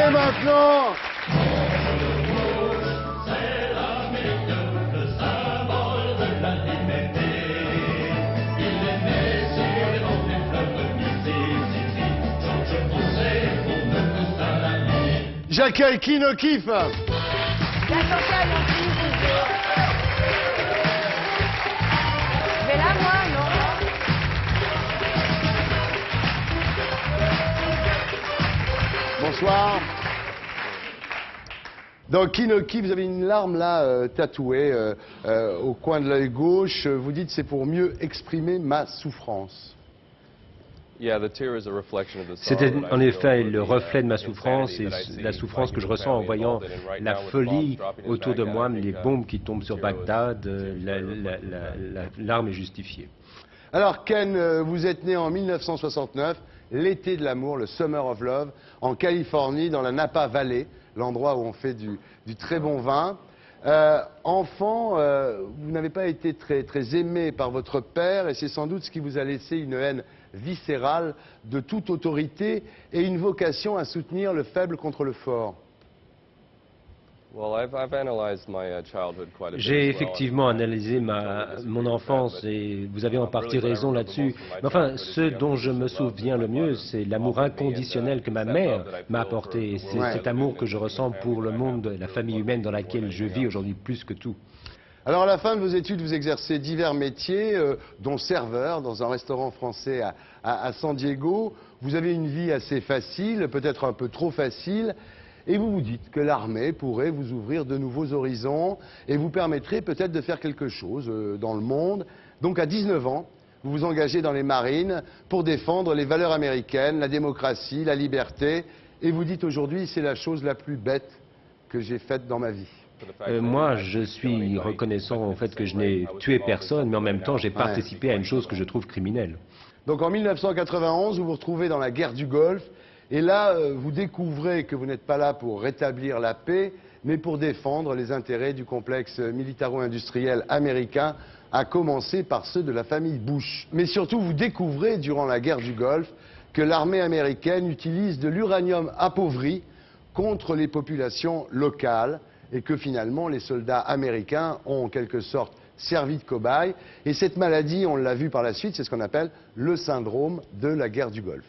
Et maintenant, j'accueille Qui ne kiffe. Mais là, moi, non. Bonsoir. Dans Qui ne kiffe, vous avez une larme là tatouée au coin de l'œil gauche. Vous dites c'est pour mieux exprimer ma souffrance. C'était en effet le reflet de ma souffrance et la souffrance que je ressens en voyant la folie autour de moi, les bombes qui tombent sur Bagdad, l'arme est justifiée. Alors Ken, vous êtes né en 1969, l'été de l'amour, le Summer of Love, en Californie, dans la Napa Valley, l'endroit où on fait du très bon vin. Enfant, vous n'avez pas été très aimé par votre père et c'est sans doute ce qui vous a laissé une haine viscérale de toute autorité et une vocation à soutenir le faible contre le fort. J'ai effectivement analysé mon enfance et vous avez en partie raison là-dessus. Mais enfin, ce dont je me souviens le mieux, c'est l'amour inconditionnel que ma mère m'a apporté. Et c'est cet amour que je ressens pour le monde, la famille humaine dans laquelle je vis aujourd'hui plus que tout. Alors à la fin de vos études, vous exercez divers métiers, dont serveur dans un restaurant français à San Diego. Vous avez une vie assez facile, peut-être un peu trop facile. Et vous vous dites que l'armée pourrait vous ouvrir de nouveaux horizons et vous permettrait peut-être de faire quelque chose dans le monde. Donc à 19 ans, vous vous engagez dans les marines pour défendre les valeurs américaines, la démocratie, la liberté. Et vous dites aujourd'hui, c'est la chose la plus bête que j'ai faite dans ma vie. Moi, je suis reconnaissant au fait que je n'ai tué personne, mais en même temps, j'ai participé à une chose que je trouve criminelle. Donc en 1991, vous vous retrouvez dans la guerre du Golfe. Et là, vous découvrez que vous n'êtes pas là pour rétablir la paix, mais pour défendre les intérêts du complexe militaro-industriel américain, à commencer par ceux de la famille Bush. Mais surtout, vous découvrez, durant la guerre du Golfe, que l'armée américaine utilise de l'uranium appauvri contre les populations locales, et que finalement, les soldats américains ont en quelque sorte servi de cobaye. Et cette maladie, on l'a vu par la suite, c'est ce qu'on appelle le syndrome de la guerre du Golfe.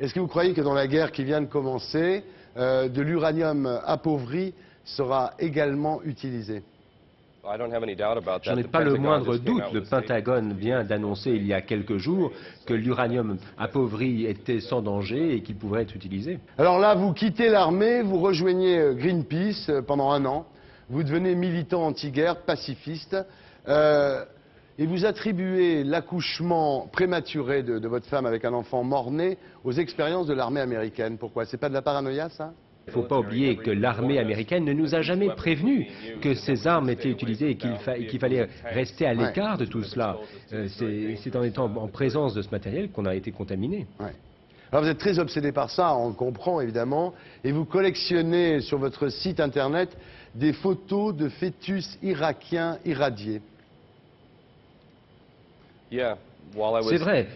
Est-ce que vous croyez que dans la guerre qui vient de commencer, de l'uranium appauvri sera également utilisé? Je n'ai pas le moindre doute. Le Pentagone vient d'annoncer il y a quelques jours que l'uranium appauvri était sans danger et qu'il pourrait être utilisé. Alors là, vous quittez l'armée, vous rejoignez Greenpeace pendant 1 an. Vous devenez militant anti-guerre, pacifiste. Et vous attribuez l'accouchement prématuré de votre femme avec un enfant mort-né aux expériences de l'armée américaine. Pourquoi? C'est pas de la paranoïa, ça? Il ne faut pas oublier que l'armée américaine ne nous a jamais prévenu que ces armes étaient utilisées et qu'il fallait rester à l'écart de tout cela. C'est en étant en présence de ce matériel qu'on a été contaminé. Alors vous êtes très obsédé par ça, on le comprend évidemment, et vous collectionnez sur votre site internet des photos de fœtus irakiens irradiés. C'est vrai,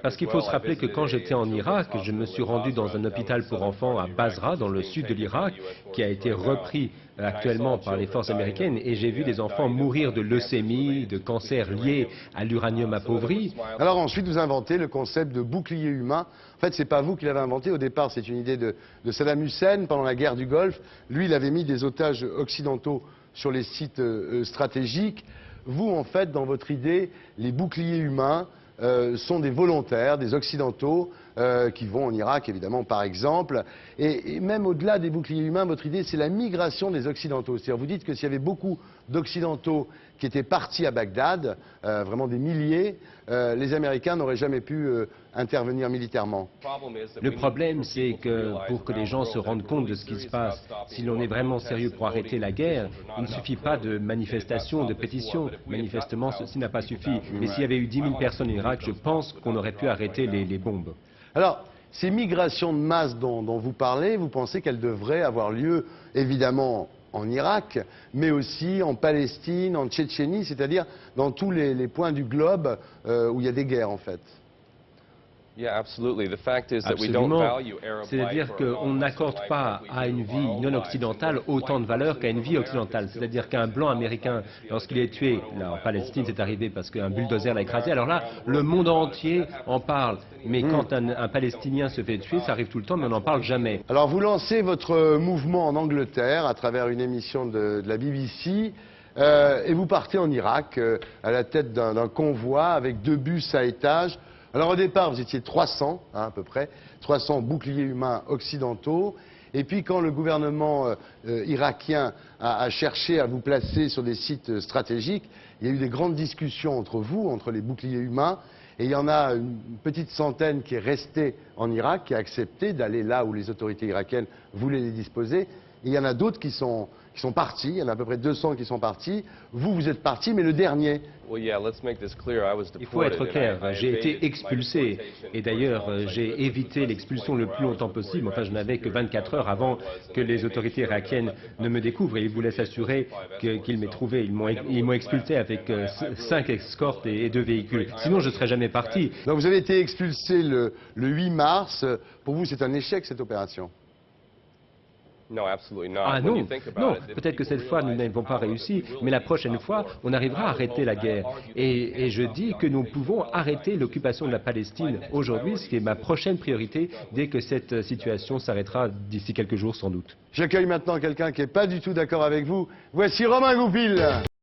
parce qu'il faut se rappeler que quand j'étais en Irak, je me suis rendu dans un hôpital pour enfants à Basra, dans le sud de l'Irak, qui a été repris actuellement par les forces américaines, et j'ai vu des enfants mourir de leucémie, de cancers liés à l'uranium appauvri. Alors ensuite, vous inventez le concept de bouclier humain. En fait, c'est pas vous qui l'avez inventé. Au départ, c'est une idée de Saddam Hussein pendant la guerre du Golfe. Lui, il avait mis des otages occidentaux sur les sites stratégiques. Vous, en fait, dans votre idée, les boucliers humains sont des volontaires, des occidentaux qui vont en Irak, évidemment, par exemple. Et même au-delà des boucliers humains, votre idée, c'est la migration des occidentaux. C'est-à-dire, vous dites que s'il y avait beaucoup d'occidentaux qui étaient partis à Bagdad, vraiment des milliers, les Américains n'auraient jamais pu intervenir militairement. Le problème, c'est que pour que les gens se rendent compte de ce qui se passe, si l'on est vraiment sérieux pour arrêter la guerre, il ne suffit pas de manifestations, de pétitions. Manifestement, ceci n'a pas suffi. Mais s'il y avait eu 10 000 personnes en Irak, je pense qu'on aurait pu arrêter les bombes. Alors, ces migrations de masse dont vous parlez, vous pensez qu'elles devraient avoir lieu, évidemment, en Irak, mais aussi en Palestine, en Tchétchénie, c'est-à-dire dans tous les points du globe où il y a des guerres, en fait? Absolument. C'est-à-dire qu'on n'accorde pas à une vie non occidentale autant de valeur qu'à une vie occidentale. C'est-à-dire qu'un blanc américain, lorsqu'il est tué, là en Palestine c'est arrivé parce qu'un bulldozer l'a écrasé, alors là, le monde entier en parle. Mais quand un Palestinien se fait tuer, ça arrive tout le temps, mais on n'en parle jamais. Alors vous lancez votre mouvement en Angleterre à travers une émission de la BBC. Et vous partez en Irak à la tête d'un convoi avec 2 bus à étages. Alors au départ, vous étiez 300, hein, à peu près, 300 boucliers humains occidentaux. Et puis quand le gouvernement irakien a cherché à vous placer sur des sites stratégiques, il y a eu des grandes discussions entre vous, entre les boucliers humains. Et il y en a une petite centaine qui est restée en Irak, qui a accepté d'aller là où les autorités irakiennes voulaient les disposer. Et il y en a d'autres qui sont partis, il y en a à peu près 200 qui sont partis. Vous êtes partis, mais le dernier. Il faut être clair, j'ai été expulsé. Et d'ailleurs, j'ai évité l'expulsion le plus longtemps possible. Enfin, je n'avais que 24 heures avant que les autorités irakiennes ne me découvrent. Et ils voulaient s'assurer qu'ils m'aient trouvé. Ils m'ont expulsé avec 5 escortes et 2 véhicules. Sinon, je ne serais jamais parti. Donc vous avez été expulsé le 8 mars. Pour vous, c'est un échec, cette opération? Ah non, non, peut-être que cette fois nous n'avons pas réussi, mais la prochaine fois on arrivera à arrêter la guerre. Et je dis que nous pouvons arrêter l'occupation de la Palestine aujourd'hui, ce qui est ma prochaine priorité dès que cette situation s'arrêtera d'ici quelques jours sans doute. J'accueille maintenant quelqu'un qui n'est pas du tout d'accord avec vous. Voici Romain Goupil.